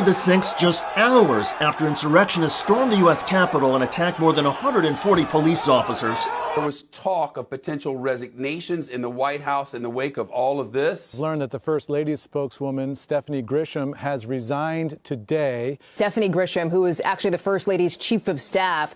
the 6th just hours after insurrectionists stormed the U.S. Capitol and attacked more than 140 police officers. There was talk of potential resignations in the White House in the wake of all of this. Learned that the First Lady's spokeswoman, Stephanie Grisham, has resigned today. Stephanie Grisham, who is actually the First Lady's chief of staff,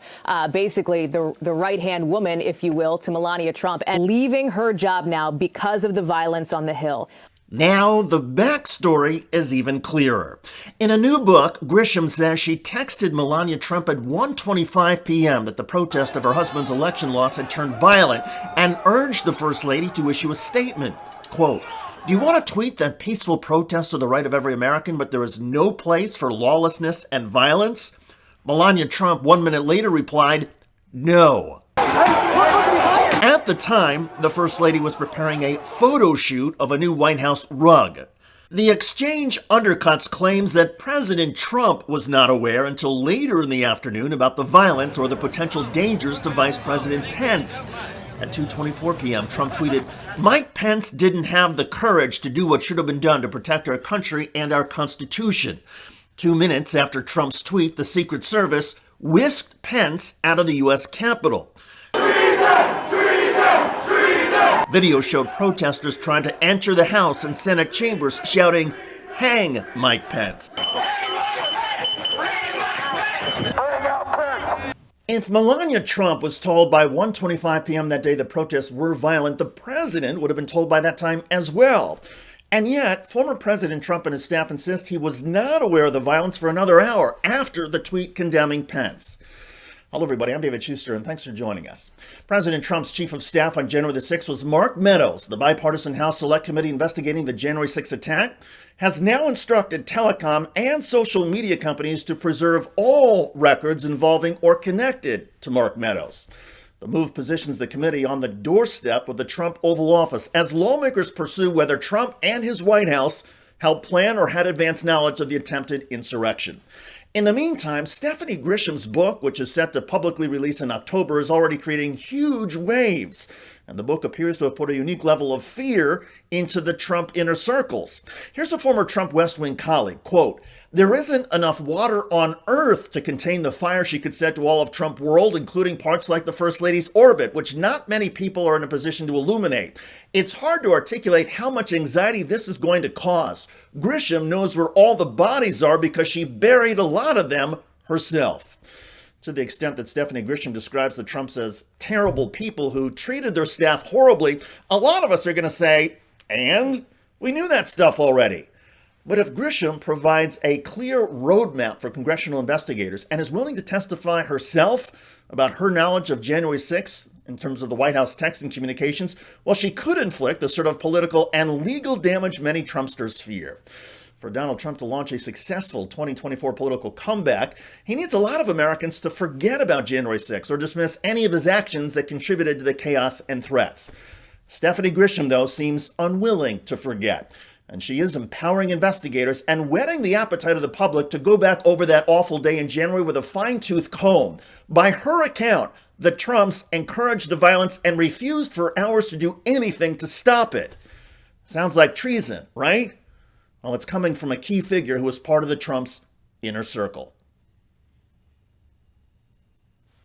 basically the right-hand woman, if you will, to Melania Trump, and leaving her job now because of the violence on the Hill. Now, the backstory is even clearer. In a new book, Grisham says she texted Melania Trump at 1:25 p.m. that the protest of her husband's election loss had turned violent and urged the First Lady to issue a statement. Quote, "Do you want to tweet that peaceful protests are the right of every American, but there is no place for lawlessness and violence?" Melania Trump 1 minute later replied, "No." At the time, the First Lady was preparing a photo shoot of a new White House rug. The exchange undercuts claims that President Trump was not aware until later in the afternoon about the violence or the potential dangers to Vice President Pence. At 2:24 p.m., Trump tweeted, "Mike Pence didn't have the courage to do what should have been done to protect our country and our Constitution." 2 minutes after Trump's tweet, the Secret Service whisked Pence out of the U.S. Capitol. Video showed protesters trying to enter the House and Senate chambers shouting, "Hang Mike Pence." If Melania Trump was told by 1:25 p.m. that day the protests were violent, the president would have been told by that time as well. And yet, former President Trump and his staff insist he was not aware of the violence for another hour after the tweet condemning Pence. Hello, everybody. I'm David Shuster, and thanks for joining us. President Trump's chief of staff on January the 6th was Mark Meadows. The bipartisan House Select Committee investigating the January 6th attack has now instructed telecom and social media companies to preserve all records involving or connected to Mark Meadows. The move positions the committee on the doorstep of the Trump Oval Office as lawmakers pursue whether Trump and his White House helped plan or had advance knowledge of the attempted insurrection. In the meantime, Stephanie Grisham's book, which is set to publicly release in October, is already creating huge waves. And the book appears to have put a unique level of fear into the Trump inner circles. Here's a former Trump West Wing colleague, quote, "There isn't enough water on Earth to contain the fire she could set to all of Trump world, including parts like the First Lady's orbit, which not many people are in a position to illuminate. It's hard to articulate how much anxiety this is going to cause. Grisham knows where all the bodies are because she buried a lot of them herself." To the extent that Stephanie Grisham describes the Trumps as terrible people who treated their staff horribly, a lot of us are going to say, and? We knew that stuff already. But if Grisham provides a clear roadmap for congressional investigators and is willing to testify herself about her knowledge of January 6th in terms of the White House text and communications, well, she could inflict the sort of political and legal damage many Trumpsters fear. For Donald Trump to launch a successful 2024 political comeback, he needs a lot of Americans to forget about January 6th or dismiss any of his actions that contributed to the chaos and threats. Stephanie Grisham, though, seems unwilling to forget. And she is empowering investigators and whetting the appetite of the public to go back over that awful day in January with a fine-tooth comb. By her account, the Trumps encouraged the violence and refused for hours to do anything to stop it. Sounds like treason, right? Well, it's coming from a key figure who was part of the Trumps' inner circle.